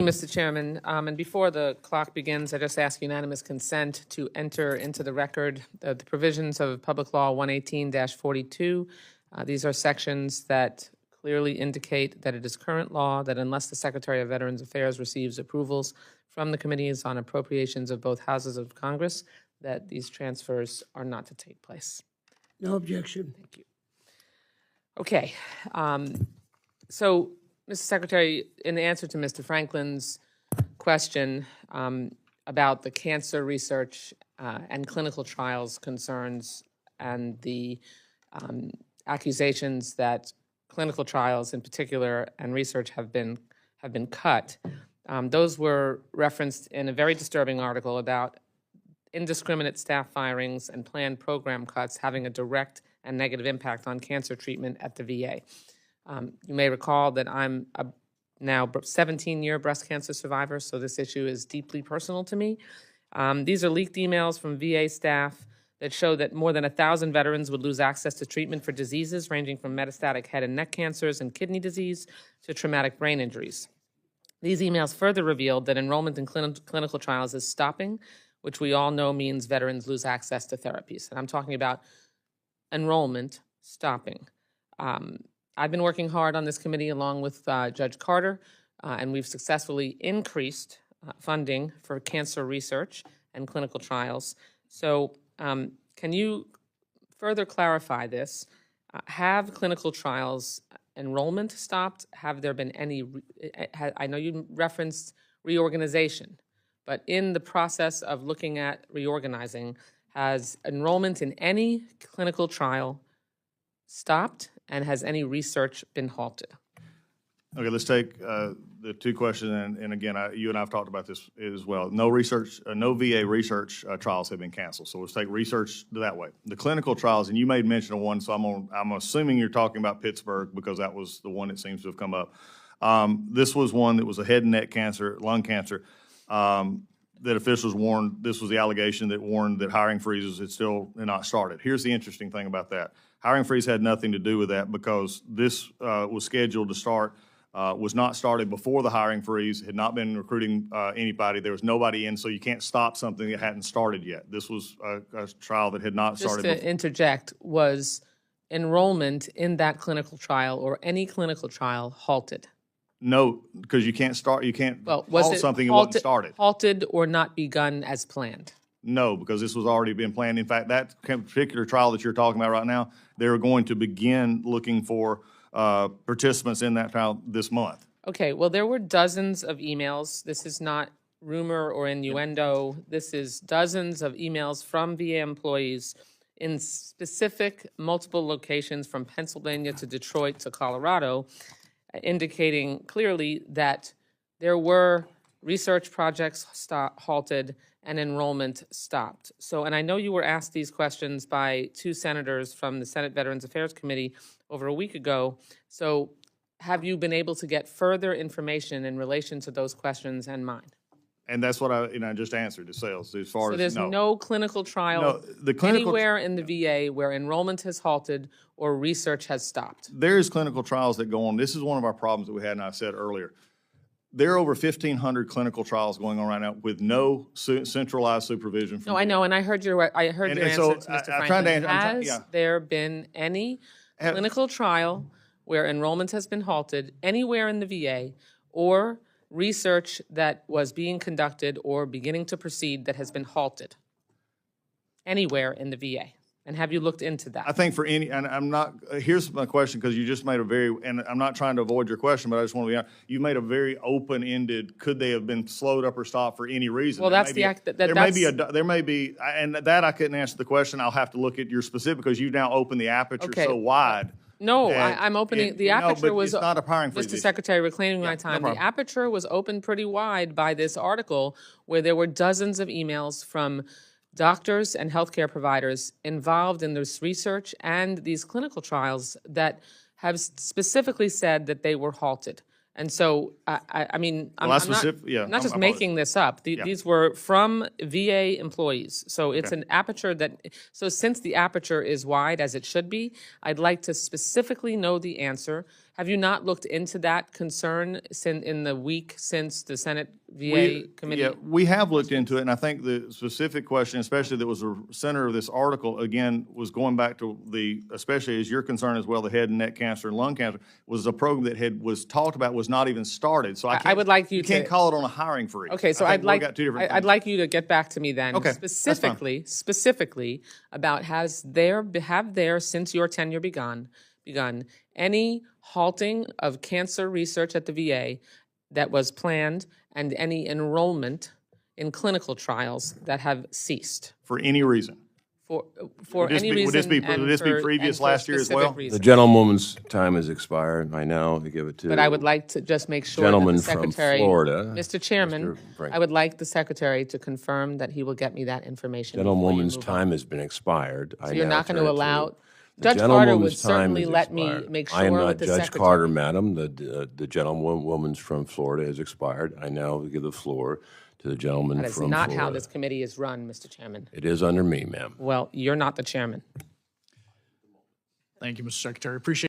Mr. Chairman, and before the clock begins, I just ask unanimous consent to enter into the record the provisions of Public Law 118-42. These are sections that clearly indicate that it is current law that unless the Secretary of Veterans Affairs receives approvals from the committees on appropriations of both houses of Congress, that these transfers are not to take place. No objection. Thank you. Okay. So, Mr. Secretary, in answer to Mr. Franklin's question about the cancer research and clinical trials concerns and the accusations that clinical trials in particular and research have been cut, those were referenced in a very disturbing article about indiscriminate staff firings and planned program cuts having a direct and negative impact on cancer treatment at the VA. You may recall that I'm a now 17-year breast cancer survivor, so this issue is deeply personal to me. These are leaked emails from VA staff that show that more than 1,000 veterans would lose access to treatment for diseases ranging from metastatic head and neck cancers and kidney disease to traumatic brain injuries. These emails further revealed that enrollment in clinical trials is stopping, which we all know means veterans lose access to therapies. And I'm talking about enrollment stopping. I've been working hard on this committee along with Judge Carter, and we've successfully increased funding for cancer research and clinical trials. So can you further clarify this? Have clinical trials enrollment stopped? Have there been any, I know you referenced reorganization, but in the process of looking at reorganizing, has enrollment in any clinical trial stopped, and has any research been halted? Okay, let's take the two questions, and again, you and I have talked about this as well. No research, no VA research trials have been canceled, so let's take research that way. The clinical trials, and you made mention of one, so I'm assuming you're talking about Pittsburgh because that was the one that seems to have come up. This was one that was a head and neck cancer, lung cancer, that officials warned, this was the allegation that warned that hiring freezes had still not started. Here's the interesting thing about that. Hiring freeze had nothing to do with that because this was scheduled to start, was not started before the hiring freeze, had not been recruiting anybody. There was nobody in, so you can't stop something that hadn't started yet. This was a trial that had not started. Just to interject, was enrollment in that clinical trial or any clinical trial halted? No, because you can't start, you can't Well, halt something that wasn't started. Halted or not begun as planned? No, because this was already been planned. In fact, that particular trial that you're talking about right now, they're going to begin looking for participants in that trial this month. Okay, well, there were dozens of emails. This is not rumor or innuendo. This is dozens of emails from VA employees in specific multiple locations from Pennsylvania to Detroit to Colorado, indicating clearly that there were research projects halted and enrollment stopped. So, and I know you were asked these questions by two senators from the Senate Veterans Affairs Committee over a week ago. So have you been able to get further information in relation to those questions and mine? And that's what I just answered to sales as far So as there's no clinical trial anywhere in the VA where enrollment has halted or research has stopped? There is clinical trials that go on. This is one of our problems that we had, and I said earlier. There are over 1,500 clinical trials going on right now with no centralized supervision. No, I know, and I heard your answer to Mr. Franklin. Has there been any clinical trial where enrollment has been halted anywhere in the VA or research that was being conducted or beginning to proceed that has been halted anywhere in the VA? And have you looked into that? I think for any, and I'm not, here's my question, because you just made a very, and I'm not trying to avoid your question, but I just want to be honest, you made a very open-ended, could they have been slowed up or stopped for any reason? Well, that's the act, there may be, and that I couldn't answer the question. I'll have to look at your specific, because you now opened the aperture so wide. No, I'm opening, the aperture was, it's not a hiring freeze. Mr. Secretary, reclaiming my time, the aperture was opened pretty wide by this article where there were dozens of emails from doctors and healthcare providers involved in this research and these clinical trials that have specifically said that they were halted. And so, I mean, I'm not just making this up. These were from VA employees. So it's an aperture that, so since the aperture is wide as it should be, I'd like to specifically know the answer. Have you not looked into that concern in the week since the Senate VA committee? Yeah, we have looked into it, and I think the specific question, especially that was the center of this article, again, was going back to especially as your concern as well, the head and neck cancer and lung cancer, was a program that was talked about, was not even started. So I would like you can't to call it on a hiring freeze. Okay, so I'd like you to get back to me then. Okay, Specifically about have there, since your tenure begun, any halting of cancer research at the VA that was planned and any enrollment in clinical trials that have ceased? For any reason. For any reason. Would this be previous last year as well? The gentlewoman's time has expired. I now give it to. But I would like to just make sure gentleman that the from Secretary, Florida, Mr. Chairman, I would like the Secretary to confirm that he will get me that information. Gentlewoman's time has been expired. So you're not going to allow. The Judge Carter would gentlewoman's time certainly has let me expired. make I am sure not with the Judge Secretary. Carter, madam. The gentlewoman's from Florida has expired. I now give the floor to the gentleman That is from not Florida. how this committee is run, Mr. Chairman. It is under me, ma'am. Well, you're not the chairman. Thank you, Mr. Secretary. Appreciate